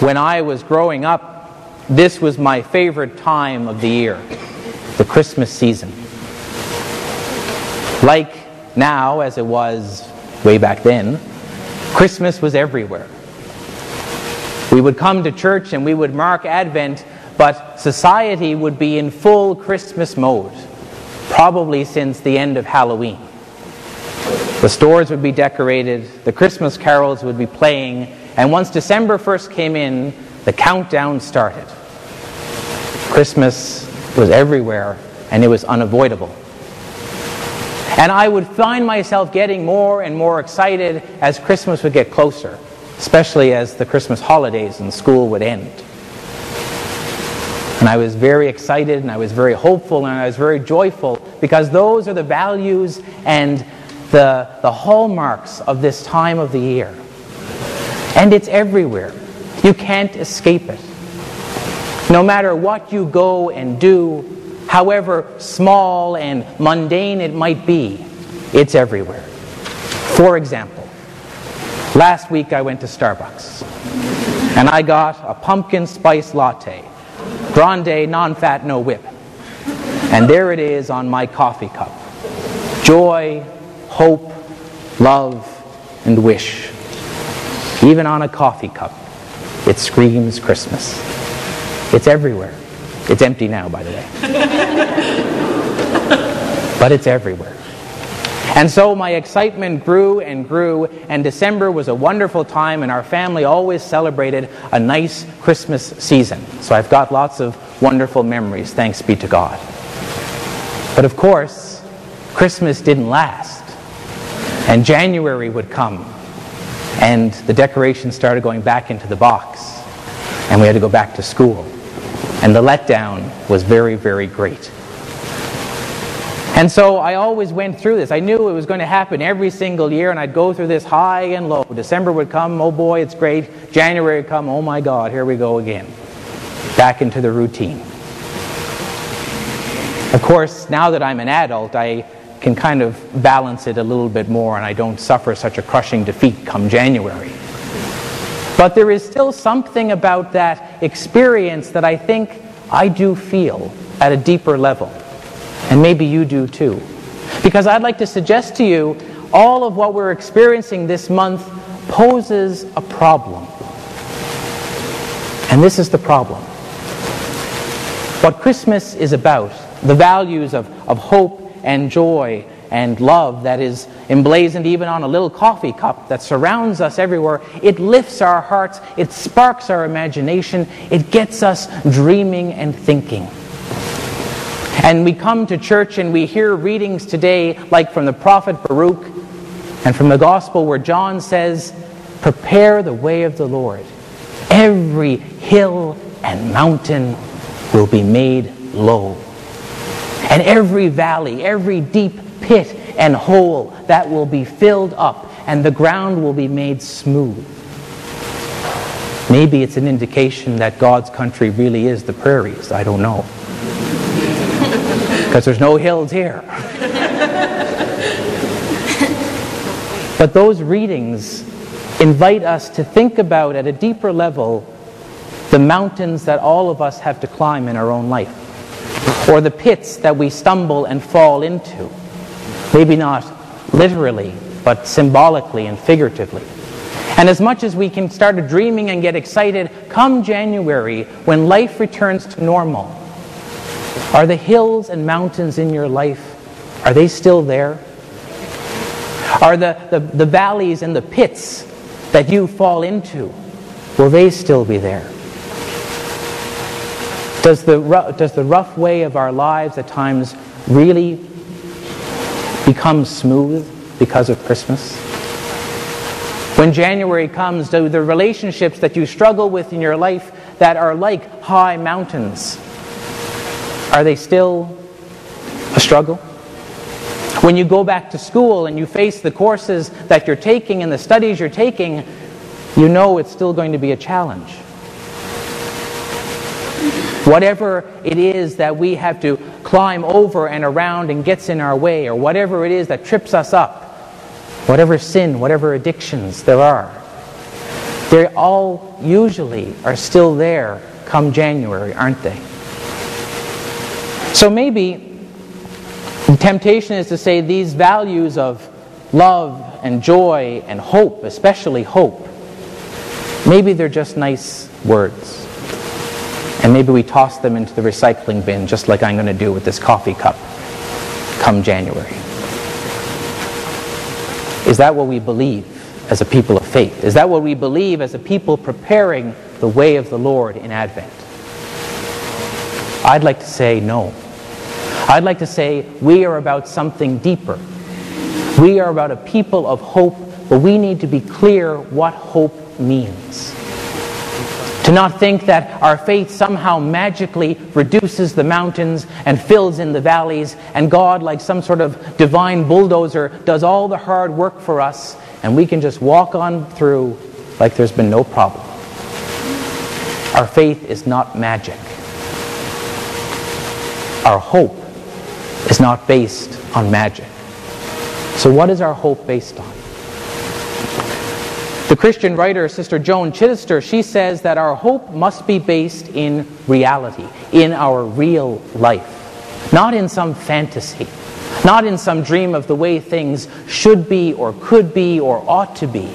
When I was growing up, this was my favorite time of the year, the Christmas season. Like now, as it was way back then, Christmas was everywhere. We would come to church and we would mark Advent, but society would be in full Christmas mode, probably since the end of Halloween. The stores would be decorated, the Christmas carols would be playing, and once December 1st came in, the countdown started. Christmas was everywhere, and it was unavoidable. And I would find myself getting more and more excited as Christmas would get closer, especially as the Christmas holidays and school would end. And I was very excited, and I was very hopeful, and I was very joyful, because those are the values and the hallmarks of this time of the year. And it's everywhere. You can't escape it. No matter what you go and do, however small and mundane it might be, it's everywhere. For example, last week I went to Starbucks and I got a pumpkin spice latte, grande, non-fat, no whip. And there it is on my coffee cup. Joy, hope, love, and wish. Even on a coffee cup, it screams Christmas. It's everywhere. It's empty now, by the way. But it's everywhere. And so my excitement grew and grew, and December was a wonderful time, and our family always celebrated a nice Christmas season. So I've got lots of wonderful memories, thanks be to God. But of course, Christmas didn't last. And January would come, and the decorations started going back into the box, and we had to go back to school. And the letdown was very, very great. And so I always went through this. I knew it was going to happen every single year, and I'd go through this high and low. December would come, oh boy, it's great. January would come, oh my God, here we go again. Back into the routine. Of course, now that I'm an adult, I can kind of balance it a little bit more, and I don't suffer such a crushing defeat come January. But there is still something about that experience that I think I do feel at a deeper level. And maybe you do too. Because I'd like to suggest to you, all of what we're experiencing this month poses a problem. And this is the problem. What Christmas is about, the values of hope and joy and love that is emblazoned even on a little coffee cup that surrounds us everywhere, it lifts our hearts, it sparks our imagination, it gets us dreaming and thinking. And we come to church and we hear readings today like from the prophet Baruch and from the gospel where John says, "Prepare the way of the Lord. Every hill and mountain will be made low. And every valley, every deep pit and hole that will be filled up, and the ground will be made smooth." Maybe it's an indication that God's country really is the prairies. I don't know. Because there's no hills here. But those readings invite us to think about at a deeper level the mountains that all of us have to climb in our own life, or the pits that we stumble and fall into. Maybe not literally, but symbolically and figuratively. And as much as we can start dreaming and get excited, come January, when life returns to normal, are the hills and mountains in your life, are they still there? Are the valleys and the pits that you fall into, will they still be there? Does the rough way of our lives at times really become smooth because of Christmas? When January comes, do the relationships that you struggle with in your life that are like high mountains, are they still a struggle? When you go back to school and you face the courses that you're taking and the studies you're taking, you know it's still going to be a challenge. Whatever it is that we have to climb over and around and gets in our way, or whatever it is that trips us up, whatever sin, whatever addictions there are, They all usually are still there come January, aren't they? So maybe the temptation is to say these values of love and joy and hope, especially hope, maybe they're just nice words. And maybe we toss them into the recycling bin, just like I'm going to do with this coffee cup come January. Is that what we believe as a people of faith? Is that what we believe as a people preparing the way of the Lord in Advent? I'd like to say no. I'd like to say we are about something deeper. We are about a people of hope, but we need to be clear what hope means. To not think that our faith somehow magically reduces the mountains and fills in the valleys, and God, like some sort of divine bulldozer, does all the hard work for us, and we can just walk on through like there's been no problem. Our faith is not magic. Our hope is not based on magic. So what is our hope based on? The Christian writer, Sister Joan Chittister, she says that our hope must be based in reality, in our real life. Not in some fantasy, not in some dream of the way things should be or could be or ought to be,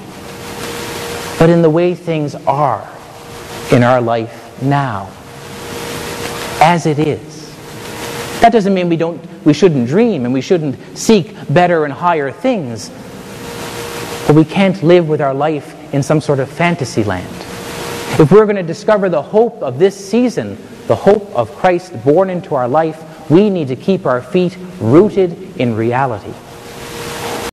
but in the way things are in our life now, as it is. That doesn't mean we shouldn't dream and we shouldn't seek better and higher things. But we can't live with our life in some sort of fantasy land. If we're going to discover the hope of this season, the hope of Christ born into our life, we need to keep our feet rooted in reality.